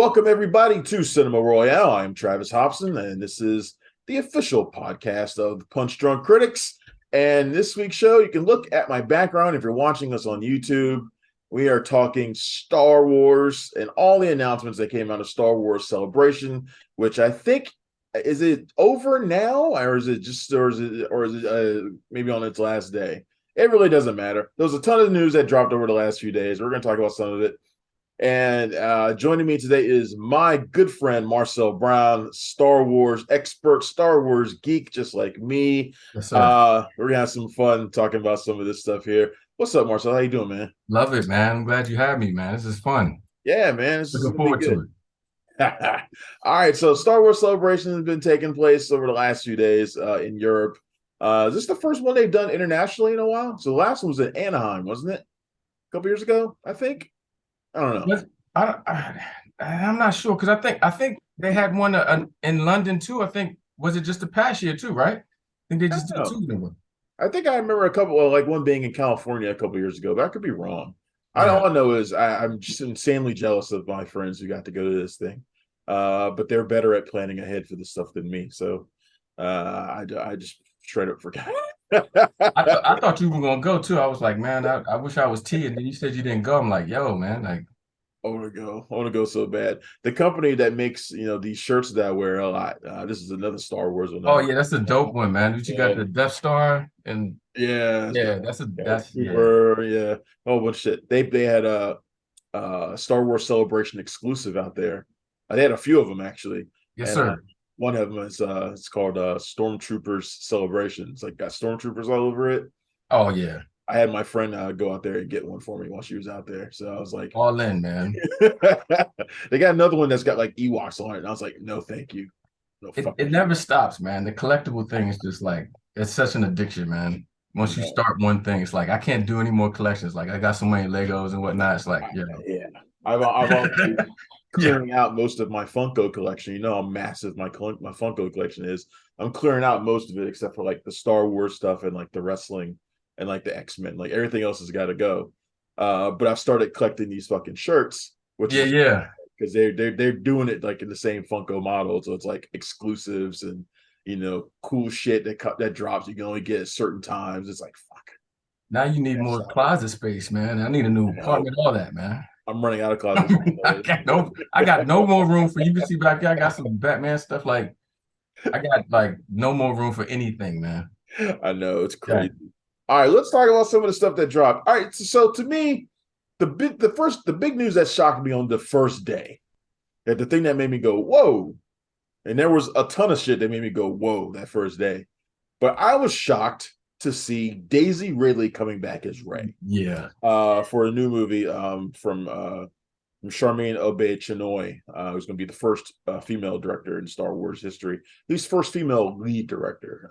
Welcome, everybody, to Cinema Royale. I'm Travis Hobson, and this is the official podcast of the Punch Drunk Critics. And this week's show, you can look at my background if you're watching us on YouTube. We are talking Star Wars and all the announcements that came out of Star Wars Celebration, which I think is it over now, or is it maybe on its last day? It really doesn't matter. There was a ton of news that dropped over the last few days. We're going to talk about some of it. And joining me today is my good friend, Marcel Brown, Star Wars expert, Star Wars geek, just like me. Yes, sir. We're going to have some fun talking about some of this stuff here. What's up, Marcel? How you doing, man? Love it, man. I'm glad you had me, man. This is fun. Yeah, man, this is Looking going to be forward to good. it. All right, so Star Wars Celebration has been taking place over the last few days in Europe. Is this the first one they've done internationally in a while? So the last one was in Anaheim, wasn't it? A couple years ago, I think. I don't know. I'm not sure because I think they had one in London too. I think was it just the past year too, right? I think they I just don't did know. two of them. I think I remember a couple, well, like one being in California a couple years ago, but I could be wrong. Yeah. All I know is I'm just insanely jealous of my friends who got to go to this thing. But they're better at planning ahead for this stuff than me. So I just straight up forgot. I thought you were gonna go too. I was like, man, I wish I was T. And then you said you didn't go. I'm like, yo, man, like, I want to go. I want to go so bad. The company that makes these shirts that I wear a lot. This is another Star Wars one. oh yeah, that's a dope one, man. You got the And Death Star and yeah, it's got yeah, that's yeah. Cooper, yeah, oh bunch of shit. They had a Star Wars Celebration exclusive out there. They had a few of them actually, Yes, and sir. one of them is it's called Stormtroopers Celebration. It's like got stormtroopers all over it. Oh yeah. I had my friend go out there and get one for me while she was out there. So I was like, All in, man. they got another one that's got like Ewoks on it, and I was like, no, thank you, no it, fucking. it never stops, man. The collectible thing is just like it's such an addiction, man. Once you start one thing, it's like I can't do any more collections. Like I got so many Legos and whatnot. It's like, Yeah, I've already yeah, clearing out most of my Funko collection. You know how massive my Funko collection is. I'm clearing out most of it except for like the Star Wars stuff and like the wrestling and like the X-Men. Like everything else has got to go. But I've started collecting these fucking shirts, which yeah, is yeah. because they're doing it like in the same Funko model, so it's like exclusives and cool shit that drops you can only get at certain times. It's like fuck. Now you need more closet space, man. I need a new I know. apartment, all that, man. I'm running out of closet space. I got no more room for you can see back there. I got some Batman stuff. Like I got like no more room for anything, man. I know it's Yeah. crazy. All right, let's talk about some of the stuff that dropped. All right, so to me, the big news that shocked me on the first day, that the thing that made me go whoa, and there was a ton of shit that made me go whoa that first day, but I was shocked to see Daisy Ridley coming back as Rey, Yeah. for a new movie from Charmaine Obey Chinoy, who's going to be the first female director in Star Wars history, at least first female lead director.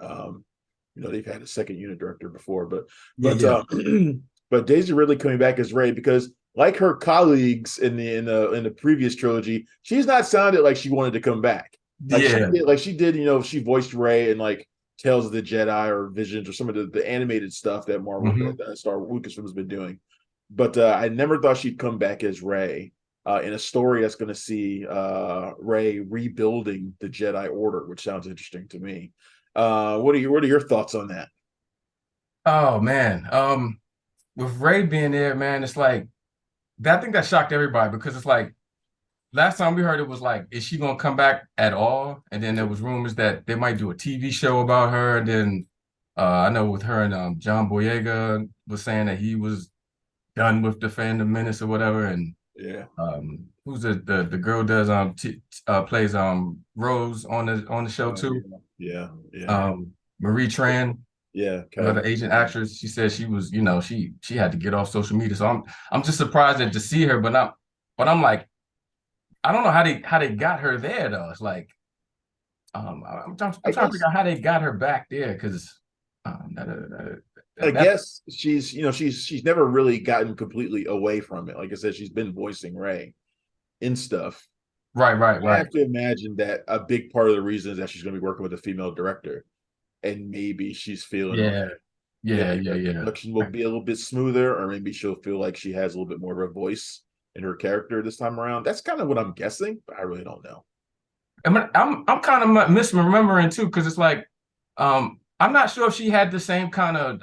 They've had a second unit director before, but Yeah, but yeah. but Daisy Ridley coming back as Rey, because like her colleagues in the previous trilogy, she's not sounded like she wanted to come back. Yeah. She did, she voiced Rey in like Tales of the Jedi or Visions or some of the animated stuff that Marvel, Hmm. that Star Lucasfilm has been doing. But I never thought she'd come back as Rey in a story that's going to see Rey rebuilding the Jedi Order, which sounds interesting to me. What are your thoughts on that? Oh man. With Ray being there, man, it's like that. I think that shocked everybody because it's like last time we heard it was like, is she gonna come back at all? And then there was rumors that they might do a TV show about her. And then I know with her and John Boyega was saying that he was done with the Phantom Menace or whatever. And Yeah, who's the girl does plays Rose on the show too. yeah, yeah, Marie Tran, yeah. another Asian actress. She said she was, she had to get off social media. So I'm just surprised to see her, but I'm like, I don't know how they got her there though. It's like I'm I trying to guess figure out how they got her back there because I that guess she's never really gotten completely away from it. Like I said, she's been voicing Rey in stuff. right, right, I right. have to imagine that a big part of the reason is that she's going to be working with a female director, and maybe she's feeling like Yeah, yeah, maybe yeah, her yeah. production will be a little bit smoother, or maybe she'll feel like she has a little bit more of a voice. in her character this time around. That's kind of what I'm guessing, but I really don't know. I'm kind of misremembering too, because it's like I'm not sure if she had the same kind of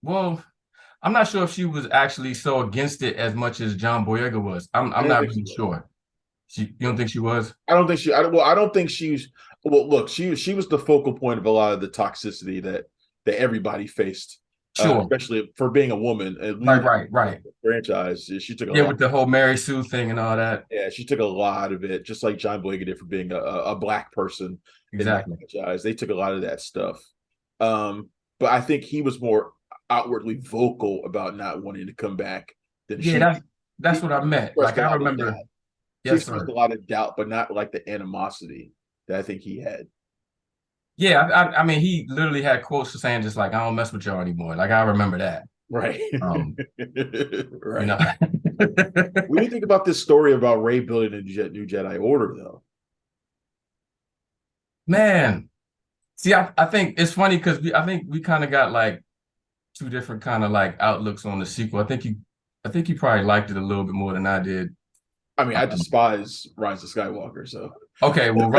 well, I'm not sure if she was actually so against it as much as John Boyega was. I I'm don't not think really she was. sure. You don't think she was? I don't think she. I don't think she's. Well, look, she was the focal point of a lot of the toxicity that everybody faced, Sure. especially for being a woman and Right, leading right, right. the franchise. She took a Yeah, lot. with the whole Mary Sue thing and all that. Yeah, she took a lot of it, just like John Boyega did for being a black person in the Exactly. franchise. They took a lot of that stuff. But I think he was more outwardly vocal about not wanting to come back than Yeah, she. that's She what I meant. expressed Like a I lot of remember. doubt. She Yes, expressed a sir. lot of doubt, but not like the animosity that I think he had. Yeah, I mean, he literally had quotes saying just like, "I don't mess with y'all anymore." Like I remember that. Right. Um, you Right. know. What do you think about this story about Rey building a new Jedi Order, though? Man, see, I think it's funny because I think we kind of got like two different kind of like outlooks on the sequel. I think you probably liked it a little bit more than I did. I mean, I Um, despise Rise of Skywalker, so. okay, well,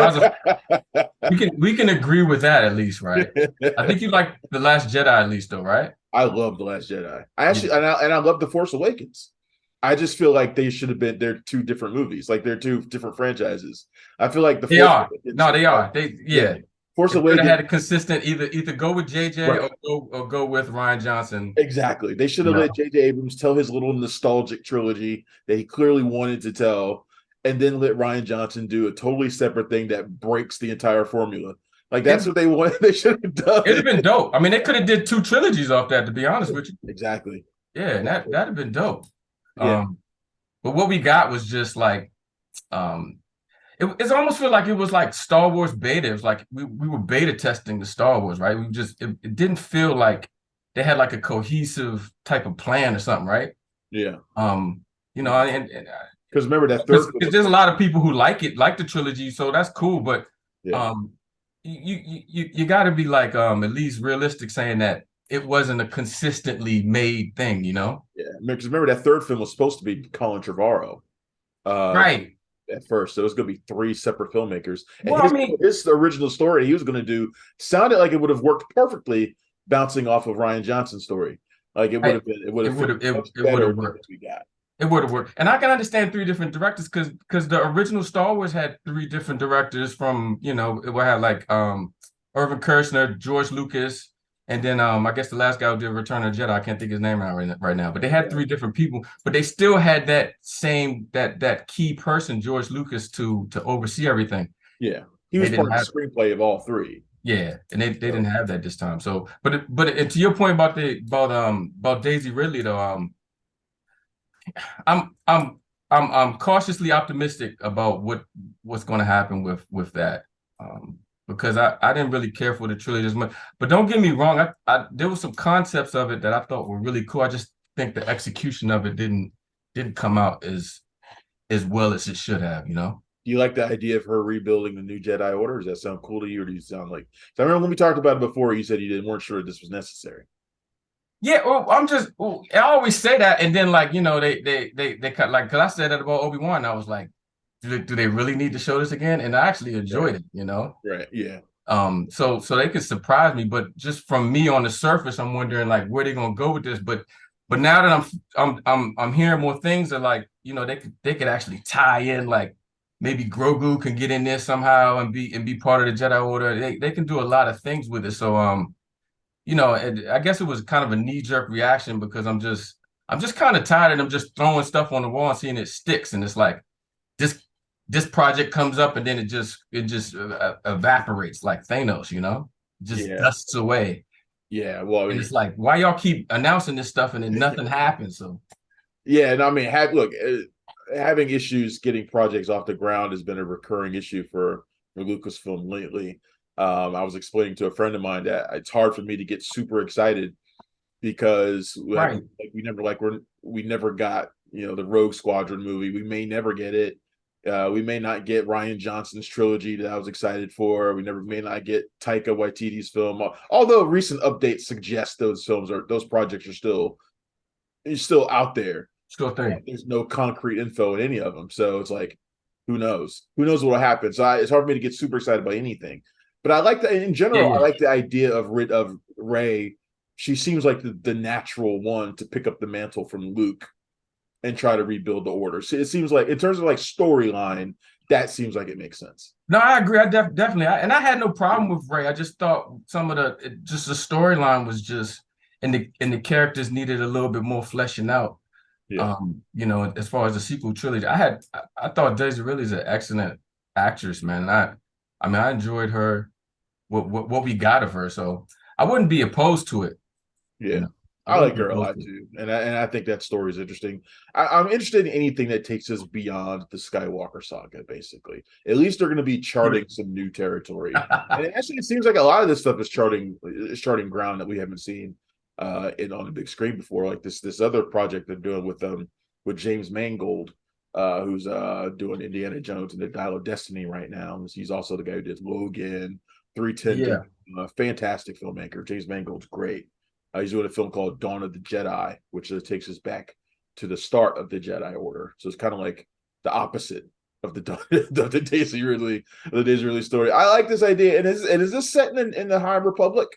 we can agree with that at least, right? I think you like The Last Jedi at least, though, right? I love The Last Jedi. I Yeah, actually and I love The Force Awakens. I just feel like they should have been they're two different movies, like they're two different franchises. I feel like The they Force are. Awakens, No, they are. They yeah, yeah. Force They should have Awakens, had a consistent either go with JJ right? or go with Ryan Johnson. Exactly. They should You have know, let J.J. Abrams tell his little nostalgic trilogy that he clearly wanted to tell, and then let Ryan Johnson do a totally separate thing that breaks the entire formula. Like it that's what they wanted. They should have it'd have done. been dope. I mean, they could have did two trilogies off that, to be honest with you. Exactly. Yeah, and that'd have been dope. Yeah. But what we got was just like it's almost feel like it was like Star Wars beta. It was like we were beta testing the Star Wars, right? We just it didn't feel like they had like a cohesive type of plan or something, right? Yeah. Um, you know, and Because remember that third because film was there's a lot of people who like the trilogy, so that's cool. But yeah. um, you got to be like at least realistic, saying that it wasn't a consistently made thing, you know? Yeah. Because remember that third film was supposed to be Colin Trevorrow. Uh Right. at first. So it was going to be three separate filmmakers. And Well, I mean, his original story he was going to do sounded like it would have worked perfectly bouncing off of Ryan Johnson's story. Like it would have fit much it would better have than what worked. we got. It would have worked. And I can understand three different directors because the original Star Wars had three different directors from, you know, it had like Irvin Kershner, George Lucas, and then I guess the last guy who did Return of the Jedi, I can't think his name right now. But they had three different people, but they still had that same that key person, George Lucas, to oversee everything. Yeah. He They was part didn't of have the screenplay of all three. yeah, and they So didn't have that this time. So, but to your point about about Daisy Ridley though, I'm I'm I'm cautiously optimistic about what's going to happen with that. Because I didn't really care for the trilogy as much. But don't get me wrong, I there were some concepts of it that I thought were really cool. I just think the execution of it didn't come out as well as it should have, you know? do you like the idea of her rebuilding the new Jedi Order? Does that sound cool to you, or do you sound like? So I remember when we talked about it before, you said weren't sure this was necessary. Yeah, well, I always say that, and then like, you know, they cut like because I said that about Obi-Wan, I was like, do they really need to show this again? And I actually Right. enjoyed it, you know? Right. Yeah. So they could surprise me, but just from me on the surface, I'm wondering like where they're gonna go with this. But now that I'm hearing more things that like, you know, they could actually tie in like maybe Grogu can get in there somehow and be part of the Jedi Order. They can do a lot of things with it. So you know, I guess it was kind of a knee-jerk reaction because I'm just kind of tired of them just throwing stuff on the wall and seeing it sticks, and it's like this this project comes up and then it just evaporates like Thanos, you know, just Yeah. dusts away, Yeah. Well, I and mean, it's like why y'all keep announcing this stuff and then nothing happens. So yeah. And I mean, having issues getting projects off the ground has been a recurring issue for Lucasfilm lately. I was explaining to a friend of mine that it's hard for me to get super excited because right, we never got the Rogue Squadron movie. We may never get it. We may not get Ryan Johnson's trilogy that I was excited for. We never may not get Taika Waititi's film. Although recent updates suggest those projects are still out there. Sure thing. There's no concrete info in any of them, so it's like, who knows? Who knows what will happen? So it's hard for me to get super excited about anything. But I like that in Yeah, general. I yeah. like the idea of Rey. She seems like the natural one to pick up the mantle from Luke and try to rebuild the order. So it seems like, in terms of like storyline, that seems like it makes sense. No, I agree. I definitely, and I had no problem with Ray. I just thought some of just the storyline was just, and the characters needed a little bit more fleshing out. Yeah. As far as the sequel trilogy, I thought Daisy Ridley is an excellent actress, man. I mean, I enjoyed her, what we got of her, so I wouldn't be opposed to it. Yeah. I I wouldn't like be her a opposed lot to it. too, and I think that story is interesting. I'm interested in anything that takes us beyond the Skywalker saga. Basically, at least they're going to be charting some new territory, and it seems like a lot of this stuff is charting ground that we haven't seen on the big screen before. Like this other project they're doing with James Mangold, who's doing Indiana Jones and the Dial of Destiny right now. He's also the guy who did Logan, 310. Yeah, Fantastic filmmaker. James Mangold's great. He's doing a film called Dawn of the Jedi, which takes us back to the start of the Jedi Order. So it's kind of like the opposite of the Daisy Ridley story. I like this idea. And is this set in the High Republic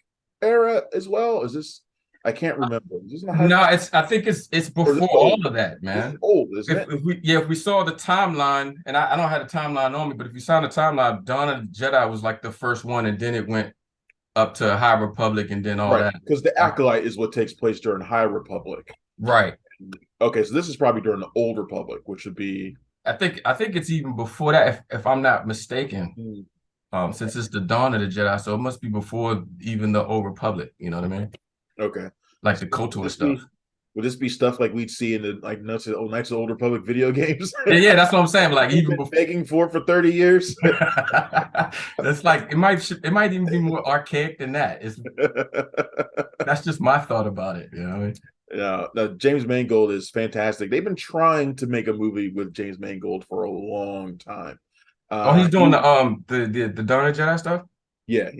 era as well? Is this? I can't remember. Is this in the High no, Republic? I think it's Or is this before old? all of that, This is man. old, isn't it? If we saw the timeline, and I don't have the timeline on me, but if you saw the timeline, Dawn of the Jedi was like the first one, and then it went up to High Republic, and then all Right, that. because the Acolyte is what takes place during High Republic. Right. Okay, so this is probably during the Old Republic, which would be. I think it's even before that, if I'm not mistaken. Hmm. Since it's the Dawn of the Jedi, so it must be before even the Old Republic. You know what I mean? Okay. Like So the KOTOR stuff. would this be stuff like we'd see in the Knights of the Old Republic video games? Yeah, that's what I'm saying. Like We've even been before. begging for it for 30 years. That's like it might even be more archaic than that. That's just my thought about it. You know what I mean? No, James Mangold is fantastic. They've been trying to make a movie with James Mangold for a long time. Oh, he's doing the Dawn of the Jedi stuff. Yeah,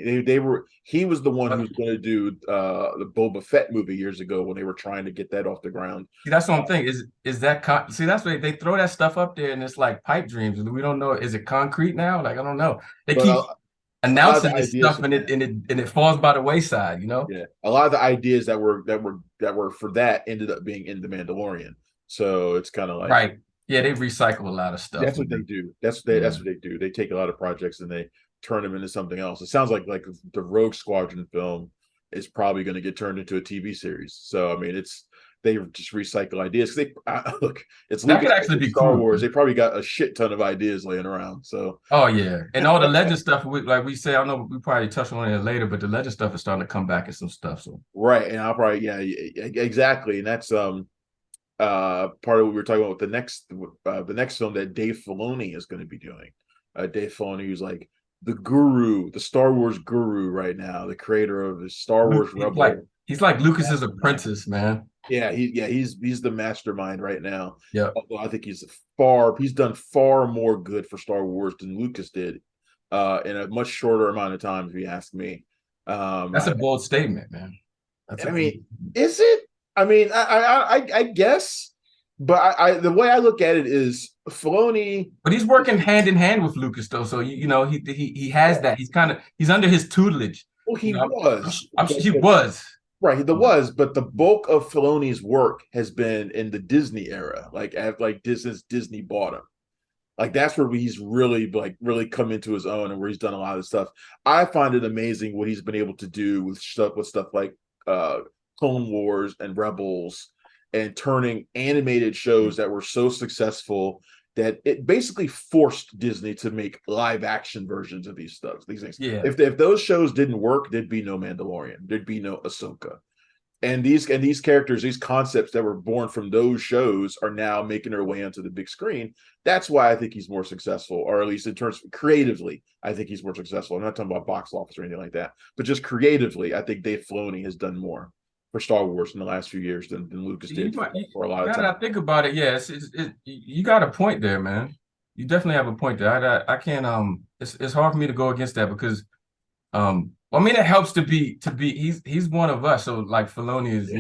he was the one who was going to do the Boba Fett movie years ago when they were trying to get that off the ground. See, that's what I'm thinking. Is that see? That's why they throw that stuff up there, and it's like pipe dreams, and we don't know. Is it concrete now? Like I don't know. They But keep a lot of announcing the this ideas, stuff, and it falls by the wayside. You know? yeah, a lot of the ideas that were for that ended up being in the Mandalorian. So it's kind of like, Right. Yeah, they recycle a lot of stuff. that's what they do. That's what they do. They take a lot of projects and they turn them into something else. It sounds like the Rogue Squadron film is probably going to get turned into a TV series. So I mean, they just recycle ideas. Look, it's That could Lucas actually be Star cool. Wars. They probably got a shit ton of ideas laying around. So Oh yeah, and all the legend stuff. Like we say, I know we probably touch on it later, but the legend stuff is starting to come back in some stuff. So right, and I'll probably, yeah, exactly, and that's part of what we were talking about with the next film that Dave Filoni is going to be doing. Dave Filoni, who's like the guru, the Star Wars guru right now, the creator of the Star Wars Rebel. He's like Lucas's apprentice, man. Yeah, he's the mastermind right now. Yeah, Although I think he's done far more good for Star Wars than Lucas did, in a much shorter amount of time, if you ask me. that's a bold statement, man. I mean, is it? I mean, I guess, but the way I look at it is Filoni. But he's working hand in hand with Lucas, though. So he has that. He's under his tutelage. Well, he was. He was. Right, he was, but the bulk of Filoni's work has been in the Disney era, since Disney bought him. Like that's where he's really come into his own and where he's done a lot of stuff. I find it amazing what he's been able to do with stuff like Clone Wars and Rebels, and turning animated shows that were so successful that it basically forced Disney to make live action versions of these things. Yeah. If those shows didn't work, there'd be no Mandalorian, there'd be no Ahsoka. And these characters, these concepts that were born from those shows are now making their way onto the big screen. That's why I think he's more successful, or at least in terms of creatively, I think he's more successful. I'm not talking about box office or anything like that, but just creatively, I think Dave Filoni has done more for Star Wars in the last few years than Lucas did for a lot of time. Now that I think about it, yeah, you got a point there, man. You definitely have a point there. I can't it's hard for me to go against that because well, I mean it helps to be he's one of us. So like Filoni is,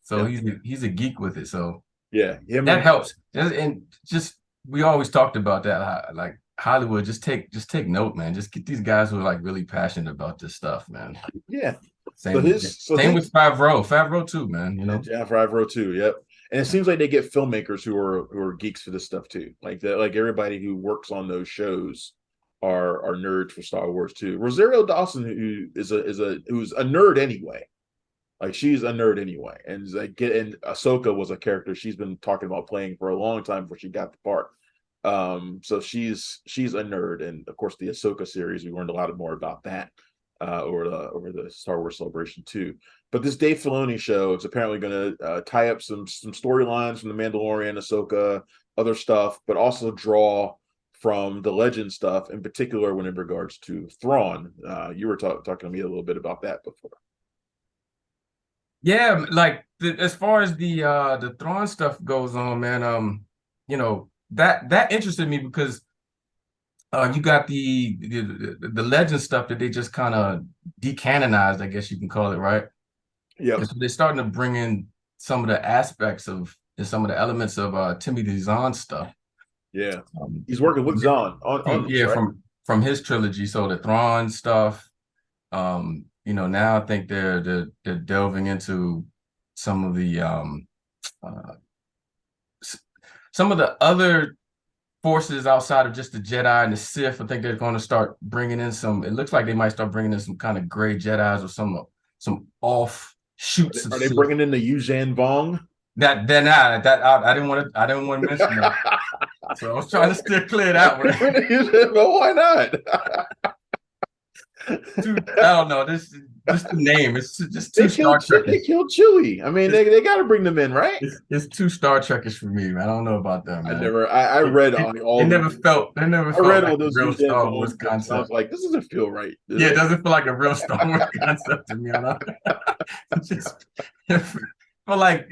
so he's a geek with it. So Yeah, him That and helps. And just we always talked about that. Like Hollywood, just take note, man. Just get these guys who are like really passionate about this stuff, man. yeah. So Same his so same his with Favreau too, man. John Favreau too. Yep. And it seems like they get filmmakers who are geeks for this stuff too. Like that, like everybody who works on those shows are nerds for Star Wars too. Rosario Dawson, who who's a nerd anyway. Like she's a nerd anyway, and and Ahsoka was a character she's been talking about playing for a long time before she got the part. So she's a nerd, and of course the Ahsoka series, we learned a lot more about that over the Star Wars Celebration too. But this Dave Filoni show, it's apparently going to tie up some storylines from the Mandalorian, Ahsoka, other stuff, but also draw from the Legend stuff, in particular when in regards to Thrawn. You were talking to me a little bit about that before. Yeah, like as far as the Thrawn stuff goes on, man, that interested me because you got the legend stuff that they just kind of decanonized, I guess you can call it, right? Yeah, And so they're starting to bring in some of the aspects of and some of the elements of Timothy Zahn stuff. yeah. He's working with Zahn on this, Yeah, right? from his trilogy. So the Thrawn stuff. Now I think they're delving into some of the uh, some of the other forces outside of just the Jedi and the Sith. I think they're going to start bringing in some. It looks like they might start bringing in some kind of gray Jedi's or some off shoots of Are they Sith. bringing in the Yuzhan Vong? That then I didn't want to mention that. So I was trying to steer clear that one. Well, why not? Dude, I don't know. This just the name. It's just too Star Trek. They killed Chewie. I mean, they got to bring them in, right? It's too Star Trekish for me, man. I don't know about that, man. I read all. It never felt. It never felt read like all a those real Star Wars concept. I was like, this doesn't feel right. Yeah, it doesn't feel like a real Star Wars concept to me. Just for like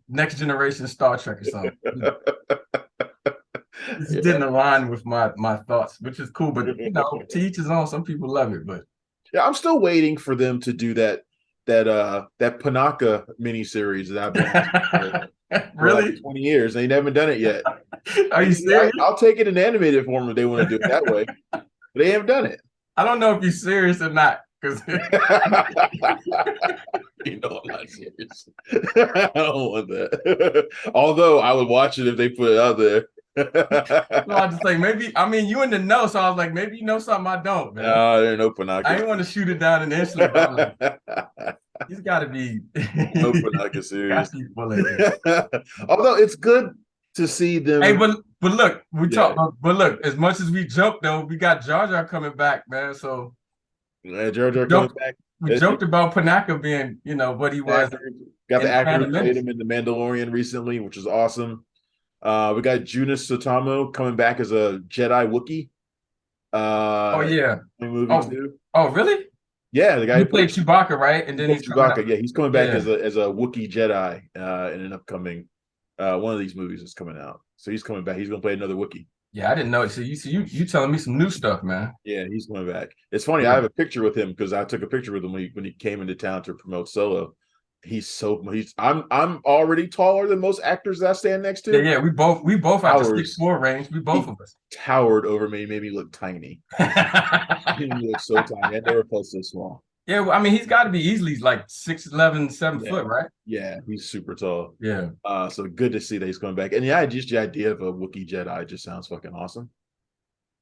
next generation Star Trek or something. It didn't align with my thoughts, which is cool. But to each his own. Some people love it, but yeah, I'm still waiting for them to do that Panaka miniseries that I've been really 20 years. They haven't done it yet. Are you serious? I'll take it in animated form if they want to do it that way. But they haven't done it. I don't know if you're serious or not, because I'm not serious. I don't want that. Although I would watch it if they put it out there. So I just like maybe you in the know, so I was like maybe you know something I don't, man. No, there ain't no Panaka. I didn't want to shoot it down initially, but he's got to be no Panaka series. Although it's good to see them. Hey, but look, but look, as much as we joke though, we got Jar Jar coming back, man. So Jar Jar coming back. We joked about Panaka being, what he was. Got the actor who played him in The Mandalorian recently, which is awesome. We got Junis Suotamo coming back as a Jedi Wookiee. Oh yeah. Too. Oh really? Yeah, the guy who played Chewbacca, right? And then he's Chewbacca. Yeah, he's coming back as a Wookiee Jedi in an upcoming one of these movies is coming out. So he's coming back. He's gonna play another Wookiee. Yeah, I didn't know. So you telling me some new stuff, man. Yeah, he's coming back. It's funny. I have a picture with him because I took a picture with him when he came into town to promote Solo. I'm already taller than most actors that I stand next to. Yeah, we both have the 6'4" range. We both of us towered over me, made me look tiny. He look so tiny. I never felt so small. Yeah, well, he's got to be easily like 6'11", 7 foot, right? Yeah, he's super tall. Yeah. So good to see that he's coming back. And yeah, just the idea of a Wookiee Jedi just sounds fucking awesome.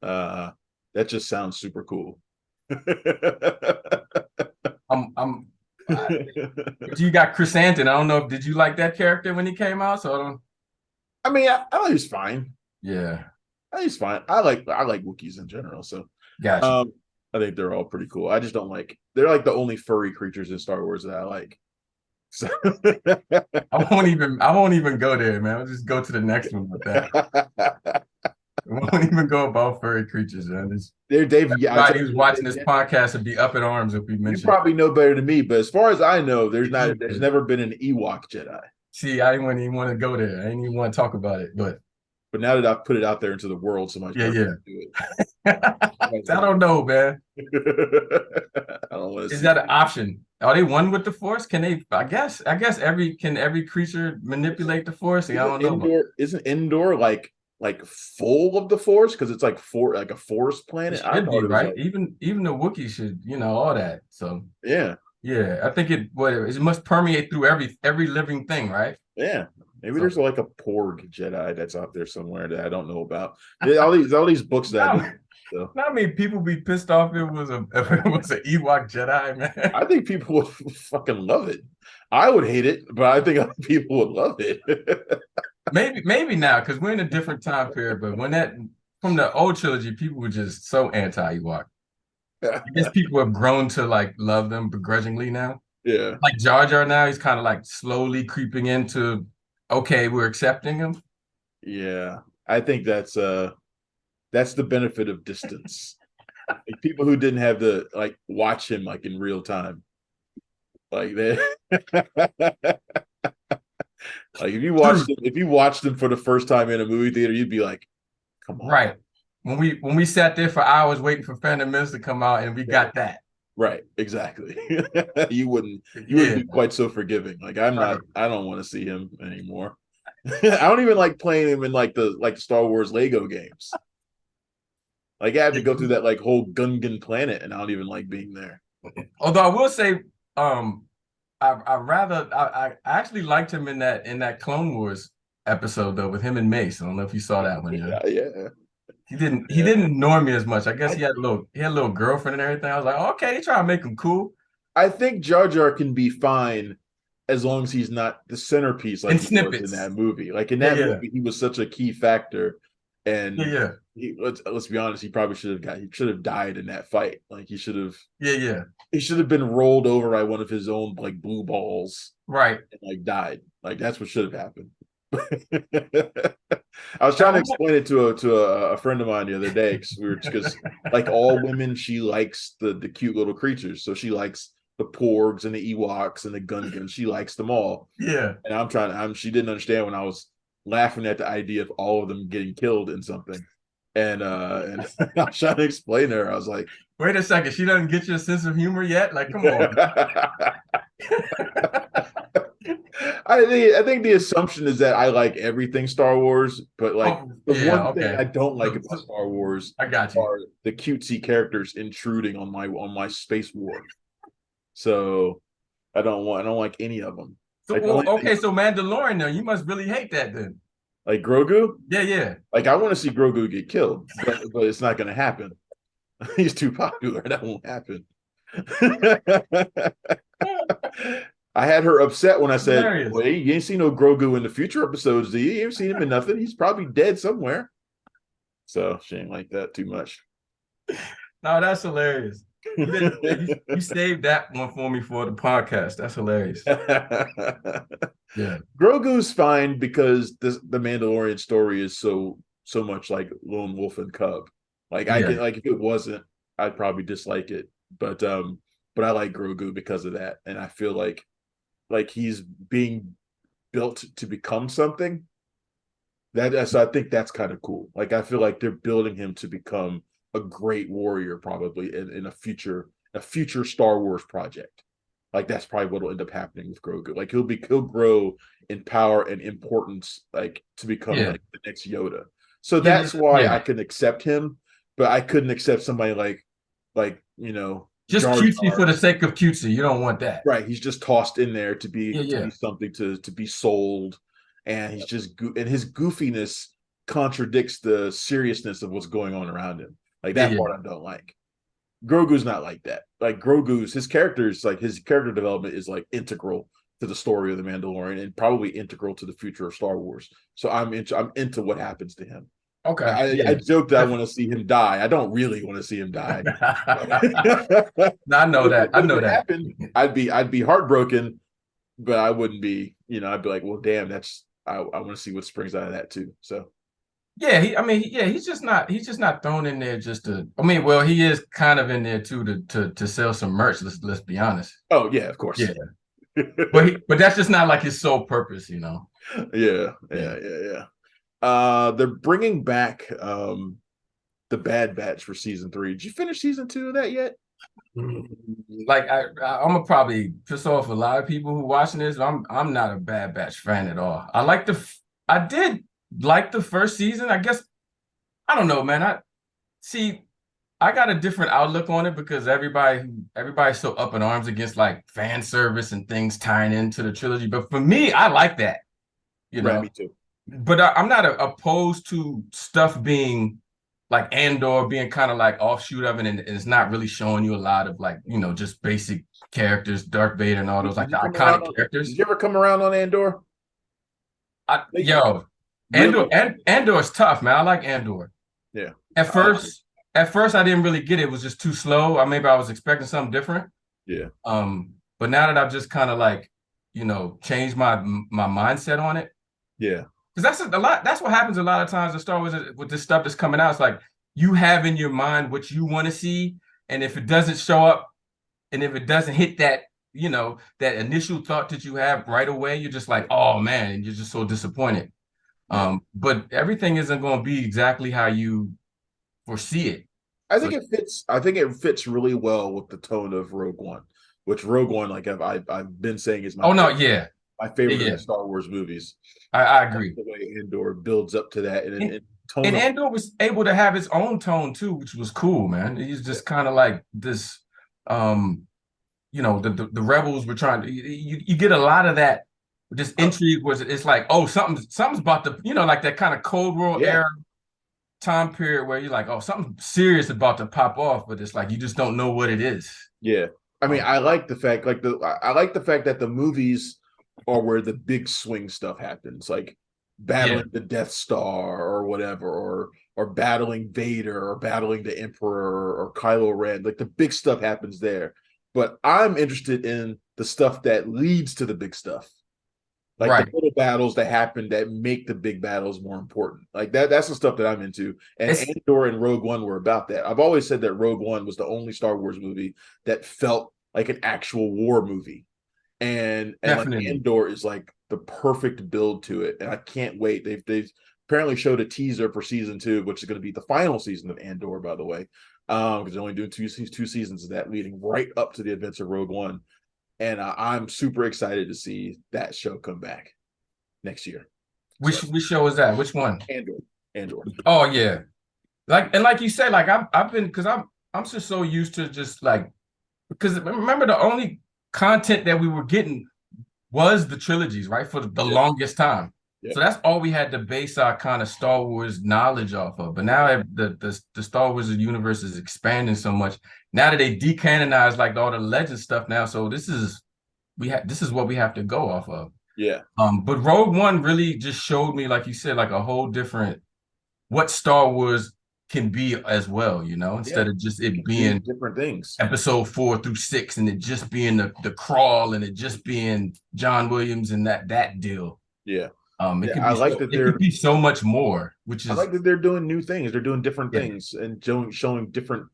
That just sounds super cool. You got Chris Anton. I don't know. Did you like that character when he came out? So I don't. I thought he's fine. Yeah, I think he's fine. I like Wookiees in general. So gotcha. I think they're all pretty cool. I just don't like. They're like the only furry creatures in Star Wars that I like. So I won't even go there, man. I'll just go to the next one with that. I won't even go about furry creatures, man. Dave. Everybody who's watching this podcast would be up in arms if we mentioned. You probably know better than me, but as far as I know, there's never been an Ewok Jedi. See, I didn't even want to go there. I didn't even want to talk about it, but now that I've put it out there into the world, so much do it. I don't know, man. I don't want to. Is that an option? Are they one with the Force? Can they? I guess every creature manipulate the Force? Yeah, I don't know about. Isn't Endor like full of the Force because it's like a forest It planet? I should thought be, it was right? like Even the Wookiee should, all that. So yeah. yeah, I think it must permeate through every living thing, right? Yeah, maybe So there's like a Porg Jedi that's out there somewhere that I don't know about. All these books that I now, don't. So now I mean people be pissed off if it was an Ewok Jedi, man. I think people would fucking love it. I would hate it, but I think other people would love it. Maybe now because we're in a different time period, but when that from the old trilogy, people were just so anti-Ewok. I guess people have grown to like love them begrudgingly now. Yeah, Like Jar Jar now, he's kind of like slowly creeping into okay, we're accepting him. yeah. I think that's the benefit of distance. Like, people who didn't have to like watch him like in real time, like that. Like True. if you watched him for the first time in a movie theater, you'd be like, "Come on." Right. When we sat there for hours waiting for Phantom Menace to come out and we got that. Right, exactly. You wouldn't Yeah. be quite so forgiving. Like Right. I don't want to see him anymore. I don't even like playing him in like the Star Wars Lego games. Like I had to go through that like whole Gungan planet and I don't even like being there. Although I will say, um, I actually liked him in that Clone Wars episode though with him and Mace. I don't know if you saw that one, yeah. Yeah, yeah. He Yeah. didn't annoy me as much. I guess I he had a little girlfriend and everything. I was like, oh, okay, they try to make him cool I think Jar Jar can be fine as long as he's not the centerpiece in like he was in snippets. that movie. Like in Yeah, that yeah, movie, he was such a key factor, yeah, and yeah, let's be honest, he should have died in that fight. Like yeah, yeah. he should have been rolled over by one of his own like blue balls Right. and like died. Like that's what should have happened. I was trying to Now, explain it to a friend of mine the other day because like all women, she likes the cute little creatures. So she likes the Porgs and the Ewoks and the Gungans. She likes them all. yeah. And she didn't understand when I was laughing at the idea of all of them getting killed in something. And I was trying to explain to her. I was like, Wait a second. She doesn't get your sense of humor yet? Like, come on. I think the assumption is that I like everything Star Wars, but like Oh, the yeah, one thing okay. I don't like So, about so Star Wars I got you. are the cutesy characters intruding on my space war. So I don't like any of them. So, Like the well, only thing okay, so Mandalorian now, you must really hate that then. like Grogu, Yeah, yeah. like I want to see Grogu get killed, but it's not going to happen. He's too popular. That won't happen. I had her upset when I said, Hilarious. "Wait, you ain't seen no Grogu in the future episodes, do you? You ain't seen him in nothing. He's probably dead somewhere." So she ain't like that too much. No, that's hilarious. You saved that one for me for the podcast. That's hilarious. Yeah. Grogu's fine because the Mandalorian story is so much like Lone Wolf and Cub. Like I Yeah. can like if it wasn't, I'd probably dislike it. But I like Grogu because of that, and I feel like he's being built to become something. So I think that's kind of cool. Like I feel like they're building him to become a great warrior, probably in a future Star Wars project. Like that's probably what will end up happening with Grogu. Like he'll grow in power and importance, like to become Yeah. like the next Yoda. So Yeah. that's why Yeah. I can accept him, but I couldn't accept somebody like Just Jar cutesy for Jar. the sake of cutesy. You don't want that. Right, he's just tossed in there Yeah, to be yeah. something to be sold, and and his goofiness contradicts the seriousness of what's going on around him. Like Yeah, that yeah. part I don't like. Grogu's not like that. Like Grogu's his character development is like integral to the story of the Mandalorian and probably integral to the future of Star Wars. So I'm into what happens to him. Okay. I Yeah. joke that I want to see him die. I don't really want to see him die. No, I know that. I But if know it that. happened, I'd be heartbroken, but I wouldn't be, I'd be like, well, damn, I want to see what springs out of that too. So Yeah, he's just not thrown in there just to. I mean, well, he is kind of in there too to sell some merch. Let's be honest. oh yeah, of course. Yeah, but that's just not like his sole purpose, you know. Yeah, Yeah. yeah. They're bringing back the Bad Batch for season 3. Did you finish season 2 of that yet? Like I'm gonna probably piss off a lot of people who watching this. I'm not a Bad Batch fan at all. I did like the first season. I guess I don't know, man. I see. I got a different outlook on it because everybody's so up in arms against like fan service and things tying into the trilogy. But for me, I like that, you Right, know. me too. But I'm not opposed to stuff being like Andor being kind of like offshoot of it, and it's not really showing you a lot of like, just basic characters, Darth Vader and all those like Did you the come around iconic on? Did characters. you ever come around on Andor? Like, Yo, Andor really? and Andor is tough, man. I like Andor. Yeah. At Uh, first, at first I didn't really get it. It was just too slow. Maybe I was expecting something different. yeah. But now that I've just kind of like, changed my mindset on it. Yeah. Because that's a lot. That's what happens a lot of times in Star Wars with this stuff that's coming out. It's like you have in your mind what you want to see, and if it doesn't show up, and if it doesn't hit that, that initial thought that you have right away, you're just like, oh man, and you're just so disappointed. Yeah. But everything isn't going to be exactly how you foresee it. I So think it fits. I think it fits really well with the tone of Rogue One, which Rogue One, like I've been saying, is oh no, yeah, my favorite of yeah, the Star Wars movies. I agree. The way Andor builds up to that, and tone And of Andor was able to have his own tone too, which was cool, man. He's just kind of like this, um, the rebels were trying to. You get a lot of that. This intrigue was it's like, oh, something's about to, like that kind of Cold War yeah, era time period where you're like, oh, something serious about to pop off, but it's like you just don't know what it is. yeah. I mean, Um, I like the fact, I like the fact that the movies are where the big swing stuff happens, like yeah, battling the Death Star or whatever, or battling Vader or battling the Emperor or Kylo Ren. Like the big stuff happens there. But I'm interested in the stuff that leads to the big stuff, like the right. little battles that happen that make the big battles more important. Like that's the stuff that I'm into. And It's Andor and Rogue One were about that. I've always said that Rogue One was the only Star Wars movie that felt like an actual war movie. And like definitely. Andor is like the perfect build to it. And I can't wait. They've apparently showed a teaser for season 2, which is going to be the final season of Andor, by the way. Because they're only doing two seasons of that, leading right up to the events of Rogue One. And I'm super excited to see that show come back next year. So Which show is that? Which one? Andor, Andor. Oh yeah. Like you said, like I've been because I'm just so used to just like because remember the only content that we were getting was the trilogies, right? For the Yeah, longest time. yeah, So that's all we had to base our kind of Star Wars knowledge off of. But now the Star Wars universe is expanding so much. Now that they decanonize like all the legend stuff now, so this is what we have to go off of. yeah, But Rogue One really just showed me, like you said, like a whole different what Star Wars can be as well, yeah. instead of just You it can do being different things. episode 4 through 6 and it just being the crawl and it just being John Williams and that deal. Yeah, It yeah. could be it could be so much more, which I is like that they're doing new things. They're doing different yeah, things and showing different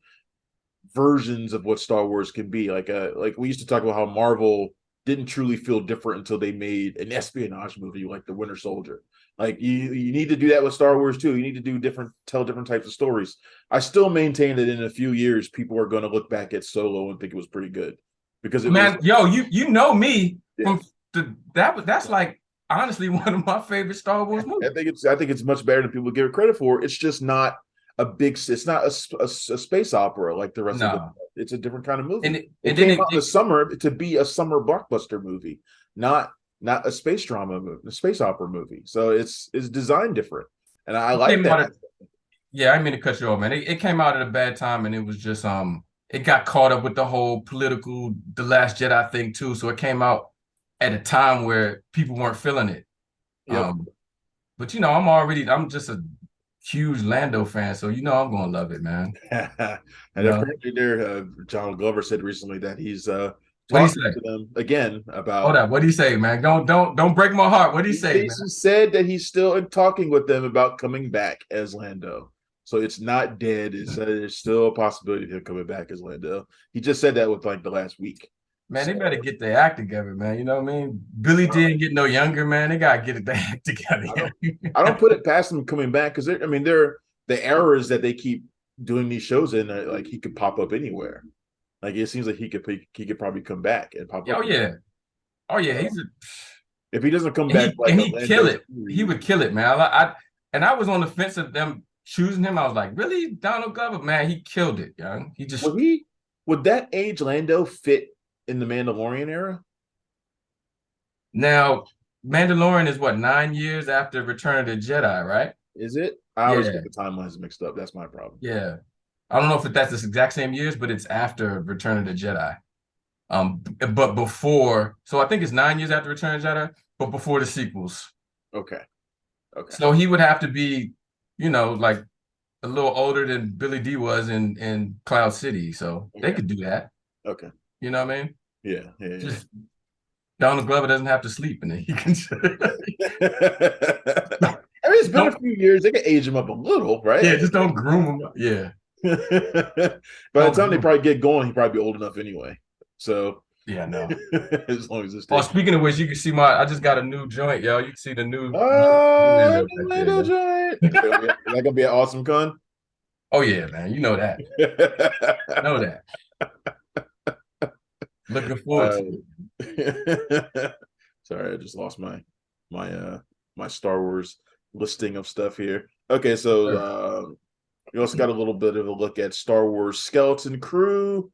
versions of what Star Wars can be. Like we used to talk about how Marvel didn't truly feel different until they made an espionage movie like The Winter Soldier. Like you need to do that with Star Wars too. You need to tell different types of stories. I still maintain that in a few years, people are going to look back at Solo and think it was pretty good because it was man, yo, you know me yeah. from that's like honestly one of my favorite Star Wars movies. I think it's much better than people give it credit for. It's just not it's not a space opera like the rest of the. No. It's a different kind of movie. And It then came out in the summer to be a summer blockbuster movie, not a space drama movie, a space opera movie. So it's designed different, and I like came out that. of, yeah, I mean to cut you off, man. It came out at a bad time and it was just it got caught up with the whole political The Last Jedi thing too. So it came out at a time where people weren't feeling it. Yep. But I'm just a huge Lando fan, so I'm gonna love it, man. And You know? apparently, John Glover said recently that he's What do you talking say? to them again Hold about. up, what do you say, man? Don't break my heart. What do you He say, man? basically said that he's still talking with them about coming back as Lando. So it's not dead. There's still a possibility of him coming back as Lando. He just said that with like the last week. Man, they So better get their act together, man. You know what I mean? Billy didn't get no younger, man. They gotta get their act together. I don't put it past him coming back because they're the errors that they keep doing these shows in. Like he could pop up anywhere. Like it seems like he could probably come back and pop up. Oh yeah, oh yeah. He's a if he doesn't come and back he like and a he kill Lando it. He would kill it, man. I was on the fence of them choosing him. I was like, really, Donald Glover, man, he killed it, young. He just would that age Lando fit in the Mandalorian era? now Mandalorian is what 9 years after Return of the Jedi, right? Is it? I always Yeah, get the timelines mixed up. That's my problem. yeah. I don't know if that's the exact same years, but it's after Return of the Jedi. But before, so I think it's 9 years after Return of the Jedi, but before the sequels. Okay. Okay. So he would have to be, like a little older than Billy D was in Cloud City. So they could do that. Okay. You know what I mean? Yeah. Yeah. Just Donald Glover doesn't have to sleep, and then he can. I mean, it's been a few years. They can age him up a little, right? Yeah, just don't groom him. Yeah. By the time they probably get going, he'd probably be old enough anyway. So yeah, no. as long as it's. Oh, speaking of which, you can see I just got a new joint, yo. You can see the new. Lando joint. Is that gonna be an awesome con? Oh yeah, man. You know that. Know that. Looking forward to it. Sorry, I just lost my Star Wars listing of stuff here. Okay, so we also got a little bit of a look at Star Wars Skeleton Crew.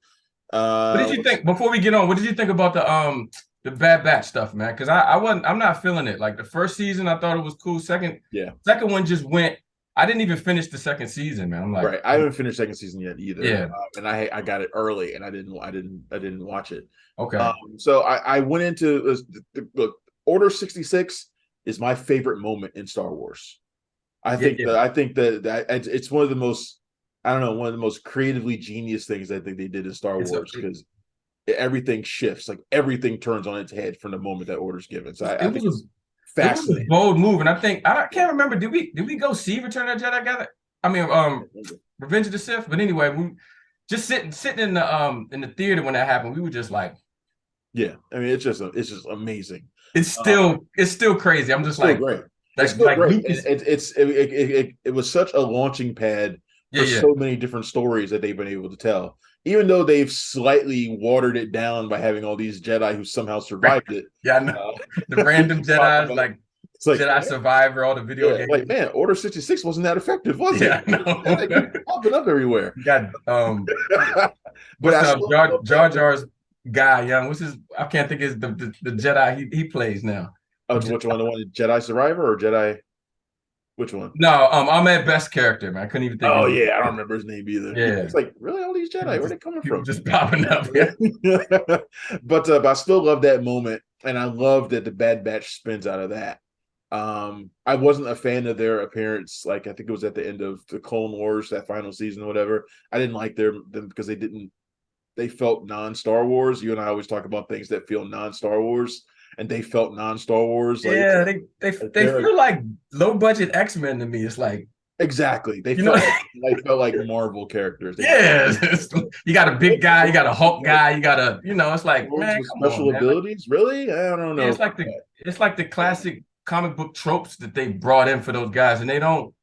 What did you think before we get on? What did you think about the Bad Batch stuff, man? Because I'm not feeling it. Like the first season, I thought it was cool. Second one just went. I didn't even finish the second season, man. I'm like, right. I haven't finished second season yet either. Yeah, and I got it early, and I didn't watch it. Okay. So I went into look. Order 66 is my favorite moment in Star Wars. I think that it's one of the most, I don't know, one of the most creatively genius things I think they did in Star Wars, because everything shifts, like everything turns on its head from the moment that order's given. So I think it's fascinating. It was a bold move, and I can't remember. Did we go see Return of the Jedi together? I mean, Revenge of the Sith. But anyway, we just sitting in the theater when that happened. We were just like, yeah. I mean, it's just amazing. It's still crazy. I'm just like, great. It's still great. It was such a launching pad for so many different stories that they've been able to tell. Even though they've slightly watered it down by having all these Jedi who somehow survived it. Yeah, I know. The random Jedi, like Jedi Survivor, all the video games. Like, man, Order 66 wasn't that effective, was it? Yeah, I know. Popping up everywhere. God, but Jar Jar's guy, young. What's his? I can't think of the Jedi he plays now. Which one? The one Jedi Survivor or Jedi? Which one? No, Ahmed Best character, man. I couldn't even think. Oh yeah, I don't remember his name either. Yeah, it's like really all these Jedi. Where are they coming from? Just popping up. Yeah. but I still love that moment, and I love that the Bad Batch spins out of that. I wasn't a fan of their appearance. Like I think it was at the end of the Clone Wars, that final season or whatever. I didn't like them because they felt non-Star Wars. You and I always talk about things that feel non-Star Wars, and they felt non-Star Wars. Like, yeah, they feel like low-budget X-Men to me. It's like exactly they felt like Marvel characters. You got a big guy, you got a Hulk guy, you got it's like special abilities. Really, I don't know. Yeah, it's like the classic comic book tropes that they brought in for those guys, and they don't.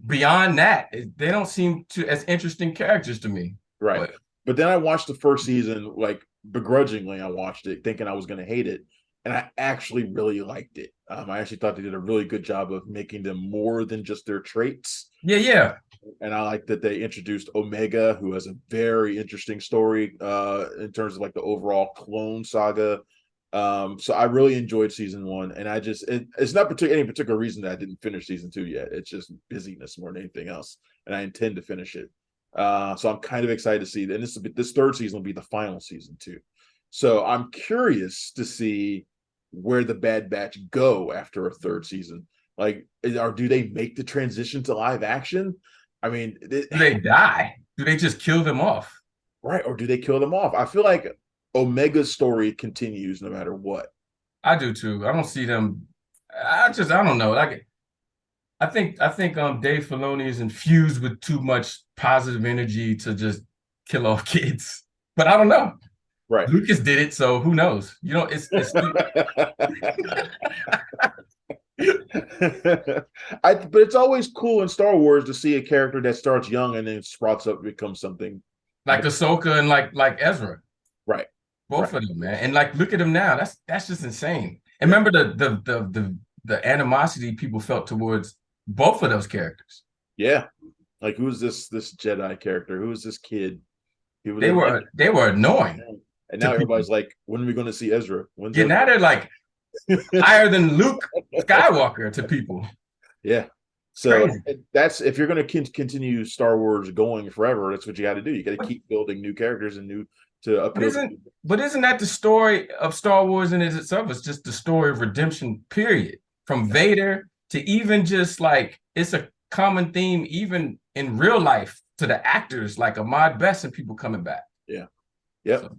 Beyond that, they don't seem to as interesting characters to me. Right. But then I watched the first season, like begrudgingly. I watched it thinking I was going to hate it, and I actually really liked it. I actually thought they did a really good job of making them more than just their traits. Yeah. And I like that they introduced Omega, who has a very interesting story in terms of like the overall clone saga. So I really enjoyed season 1, and it's not any particular reason that I didn't finish season 2 yet. It's just busyness more than anything else, and I intend to finish it. So I'm kind of excited to see that. And this third season will be the final season too. So I'm curious to see where the Bad Batch go after a third season. Like, do they make the transition to live action? I mean, do they die? Do they just kill them off? Right, or do they kill them off? I feel like Omega's story continues no matter what. I do too. I don't see them. I don't know. Like, I think Dave Filoni is infused with too much positive energy to just kill off kids. But I don't know. Right. Lucas did it, so who knows? It's but it's always cool in Star Wars to see a character that starts young and then sprouts up and becomes something like Ahsoka and like Ezra. Right. Both Right. of them, man. And like, look at them now. That's just insane. And remember the animosity people felt towards both of those characters. Yeah. Like, who's this Jedi character? Who is this kid? He was They were they were annoying and to now people. everybody's like, when are we going to see Ezra? When's Yeah, now Ezra? they're like higher than Luke Skywalker to people. Yeah. It's So crazy. that's, if you're going to continue Star Wars going forever, that's what you got to do. You got to keep building new characters and new to But appeal to isn't people. but isn't that the story of Star Wars in it itself? It's just the story of redemption, period. From Vader to even just like it's a common theme, even in real life, to the actors like Ahmad Best and people coming back. Yeah. Yep. So,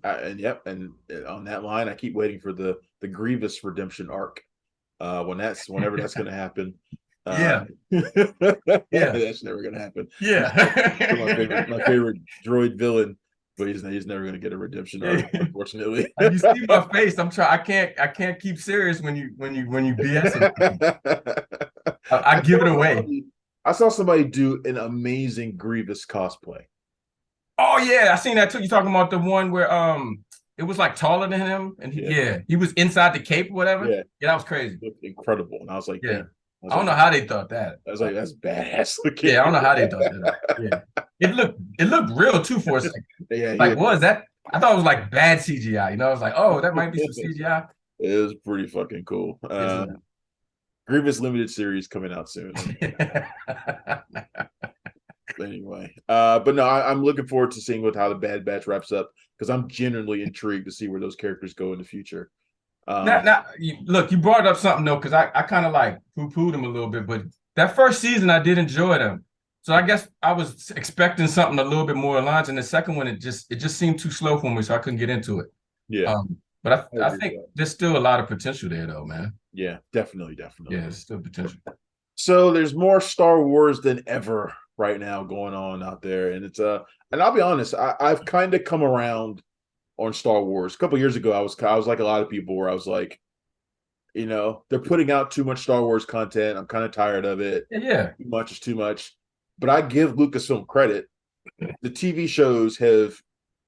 And on that line, I keep waiting for the Grievous redemption arc. Whenever that's going to happen. yeah, yeah, That's never going to happen. yeah. My favorite droid villain, but he's never going to get a redemption arc, unfortunately. You see my face. I'm trying. I can't keep serious when you BS. I give it away. I saw somebody do an amazing Grievous cosplay. Oh yeah, I seen that too. You talking about the one where it was like taller than him, and he was inside the cape or whatever. Yeah, that was crazy. It looked incredible, and I was like, yeah. damn. I don't know how they thought that. I was like, that's badass looking. Yeah, I don't know how they thought that. Yeah, it looked real too for a second. Yeah, like what was that? I thought it was like bad CGI. You know, I was like, oh, that might be some CGI. It was pretty fucking cool. Grievous limited series coming out soon. Anyway, but no, I'm looking forward to seeing how the Bad Batch wraps up, because I'm genuinely intrigued to see where those characters go in the future. Now, look, you brought up something though, because I kind of like poo-pooed them a little bit, but that first season I did enjoy them. So I guess I was expecting something a little bit more aligned, and the second one it just seemed too slow for me, so I couldn't get into it. Yeah, but I think there's still a lot of potential there, though, man. Yeah, definitely. Yeah, there's still potential. So there's more Star Wars than ever right now going on out there, and it's and I'll be honest, I've kind of come around on Star Wars. A couple years ago, I was like a lot of people, where I was like, they're putting out too much Star Wars content. I'm kind of tired of it. Yeah, too much is too much. But I give Lucasfilm credit. The TV shows have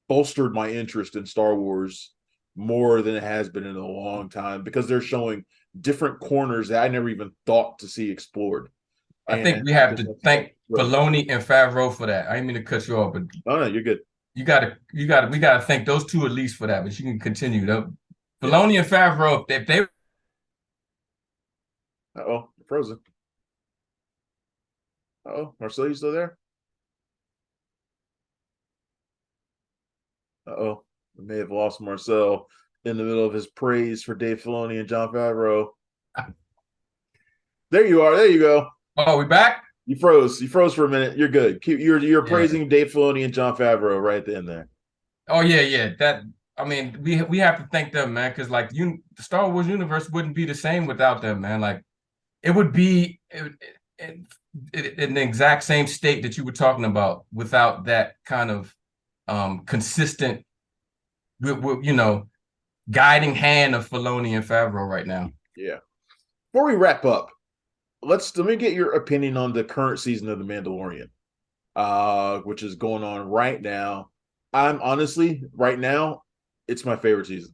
bolstered my interest in Star Wars more than it has been in a long time, because they're showing different corners that I never even thought to see explored. I think we have to thank Filoni and Favreau for that. I didn't mean to cut you off, but no, you're good. We gotta thank those two at least for that. But you can continue though. Filoni and Favreau, if they you're frozen. Marcel, you still there? We may have lost Marcel in the middle of his praise for Dave Filoni and Jon Favreau. There you are. There you go. Oh, we back? You froze. You froze for a minute. You're good. You're praising Dave Filoni and Jon Favreau right at the end there. Oh yeah. That, I mean, we have to thank them, man, because like the Star Wars universe wouldn't be the same without them, man. Like it would be in the exact same state that you were talking about without that kind of consistent, guiding hand of Filoni and Favreau right now. Yeah. Before we wrap up, let me get your opinion on the current season of The Mandalorian, which is going on right now. I'm honestly, right now, it's my favorite season.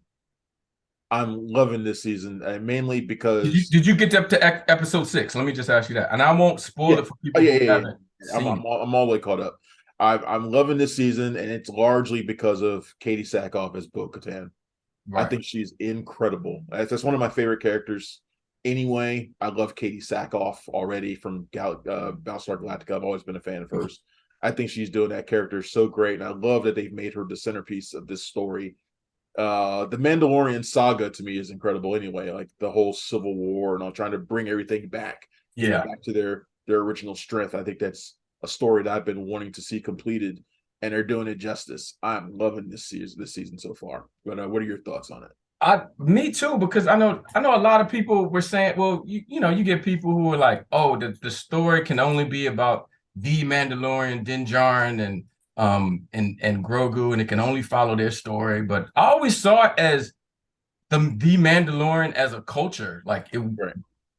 I'm loving this season, mainly because did you get up to episode 6? Let me just ask you that, and I won't spoil it for people who haven't seen I'm all the way caught up. I'm loving this season, and it's largely because of Katie Sackhoff as Bo-Katan. Right. I think she's incredible. That's one of my favorite characters. Anyway, I love Katie Sackhoff already from Battlestar Galactica. I've always been a fan of hers. I think she's doing that character so great, and I love that they've made her the centerpiece of this story. The Mandalorian saga to me is incredible. Anyway, like the whole Civil War and all, trying to bring everything back, back to their original strength. I think that's a story that I've been wanting to see completed, and they're doing it justice. I'm loving this season so far. But what are your thoughts on it? Me too, because I know a lot of people were saying, well, you get people who are like, oh, the story can only be about the Mandalorian, Din Djarin, and Grogu, and it can only follow their story. But I always saw it as the Mandalorian as a culture, like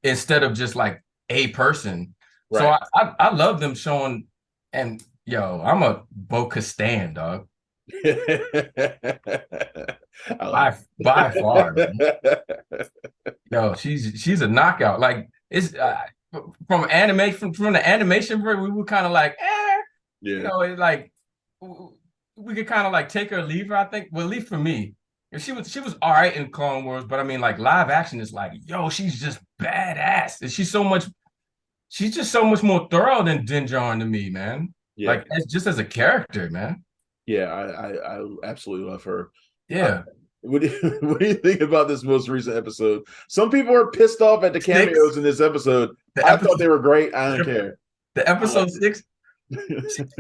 instead of just like a person. Right. So I love them showing, and I'm a Bo-Katan, dog. I like By far, man. it. No, she's a knockout. Like it's from anime from the animation version, we were kind of like, Yeah. it like we could kind of like take her or leave her. I think, well, at least for me, if she was all right in Clone Wars, but I mean, like live action is like, yo, she's just badass, and she's just so much more thorough than Din Djarin to me, man. Yeah. Like it's just as a character, man. Yeah. I absolutely love her. Uh, Yeah, what do you think about this most recent episode? Some people are pissed off at the cameos in this episode. the I thought episode, they were great. I don't care. the I episode liked six.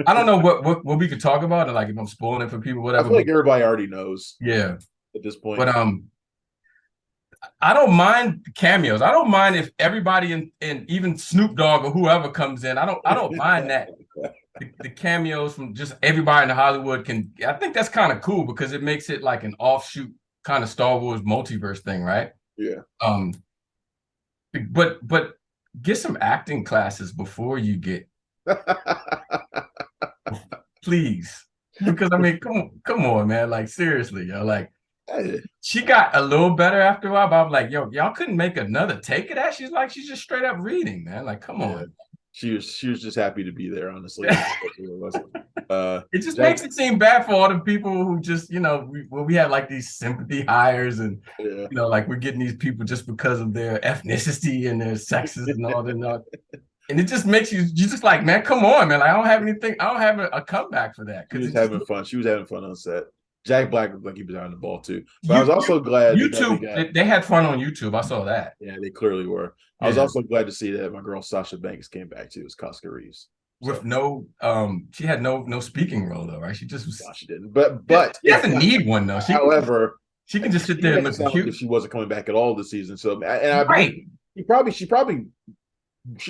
I don't know what we could talk about, and like if I'm spoiling it for people, I whatever. feel But like everybody already knows yeah, at this point. but I don't mind cameos. I don't mind if everybody in even Snoop Dogg or whoever comes in. I don't mind that. The cameos from just everybody in Hollywood I think that's kind of cool because it makes it like an offshoot kind of Star Wars multiverse thing, right? Yeah. Um, but get some acting classes before you get, please. Because I mean, come on, man. Like seriously, yo. Like she got a little better after a while, but I'm like, yo, y'all couldn't make another take of that. She's just straight up reading, man. Like, come on. She was just happy to be there, honestly. It just makes it seem bad for all the people who just, we have like these sympathy hires and like we're getting these people just because of their ethnicity and their sexes and all that. And it just makes you just like, man, come on, man. Like, I don't have a comeback for that. She was having fun. She was having fun on set. Jack Black looked like he was on the ball too. But I was also glad YouTube. They had fun on YouTube. I saw that. Yeah, they clearly were. I was also glad to see that my girl Sasha Banks came back too as Casca Reeves. With no, she had no speaking role though, right? She just was. No, she didn't. But she doesn't need one though. However, she can just sit there and look cute. If she wasn't coming back at all this season, so and right. She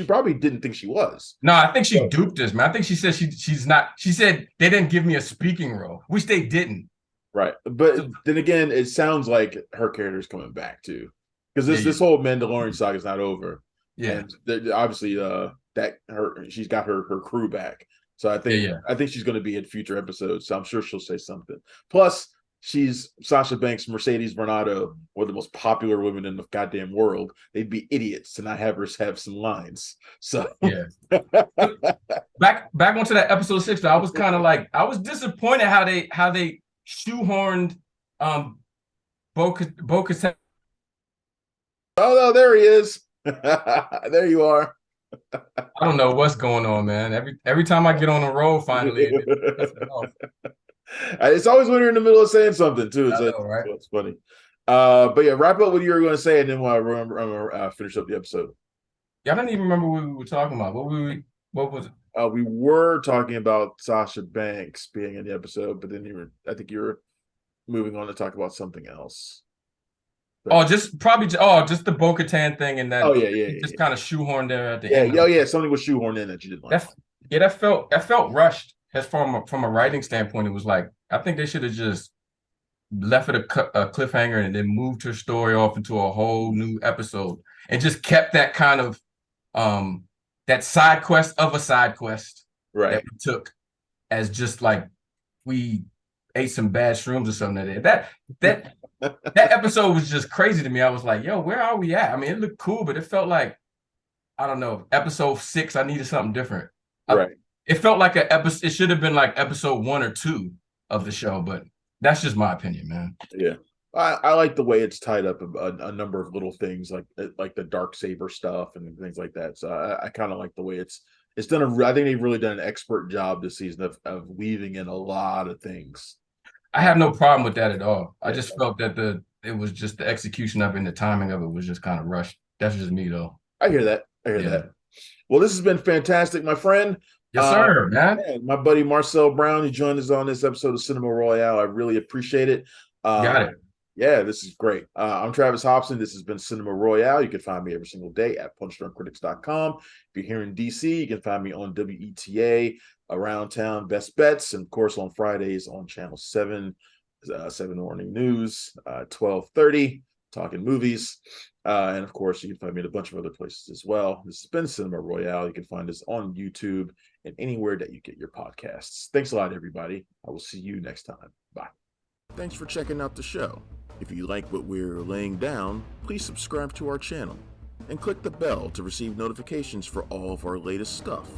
probably didn't think she was. No, I think she duped us, man. I think she said she's not. She said they didn't give me a speaking role, which they didn't. Right, but then again, it sounds like her character is coming back too, because this whole Mandalorian saga is not over. Yeah, and obviously, she's got her crew back, so I think she's going to be in future episodes. So I'm sure she'll say something. Plus, she's Sasha Banks, Mercedes Bernardo, one of the most popular women in the goddamn world. They'd be idiots to not have her have some lines. So yeah. back onto that episode 6, though, I was kind of like, I was disappointed how they shoehorned Bo-Katan. Oh no, there he is. There you are. I don't know what's going on, man. Every time I get on the road, finally, it's always when you're in the middle of saying something too. It's funny. But yeah, wrap up what you were going to say, and then we'll remember finish up the episode. Yeah, I don't even remember what we were talking about. What was it? We were talking about Sasha Banks being in the episode, but then I think you were moving on to talk about something else. But, just the Bo-Katan thing, and that. Just kind of shoehorned there at the end. Something was shoehorned in that you didn't like. That felt rushed. As from a writing standpoint, it was like I think they should have just left it a cliffhanger and then moved her story off into a whole new episode and just kept that kind of that side quest of a side quest that we took as just like we ate some bad shrooms or something. That episode was just crazy to me. I was like, yo, where are we at? I mean, it looked cool, but it felt like, I don't know, episode 6, I needed something different. It felt like it should have been like episode 1 or 2 of the show, but that's just my opinion, man. Yeah. I like the way it's tied up a number of little things like the dark saber stuff and things like that. So I kind of like the way it's done. I think they've really done an expert job this season of weaving in a lot of things. I have no problem with that at all. I just felt that it was just the execution of it and the timing of it was just kind of rushed. That's just me though. I hear that. Well, this has been fantastic, my friend. Yes, sir, man. My buddy Marcel Brown, who joined us on this episode of Cinema Royale. I really appreciate it. Got it. Yeah, this is great. I'm Travis Hobson. This has been Cinema Royale. You can find me every single day at punchdrunkcritics.com. If you're here in DC, you can find me on WETA, Around Town, Best Bets, and of course on Fridays on Channel 7, 7 Morning News, 12:30. talking movies. And of course, you can find me at a bunch of other places as well. This has been Cinema Royale. You can find us on YouTube and anywhere that you get your podcasts. Thanks a lot, everybody. I will see you next time. Bye. Thanks for checking out the show. If you like what we're laying down, please subscribe to our channel and click the bell to receive notifications for all of our latest stuff.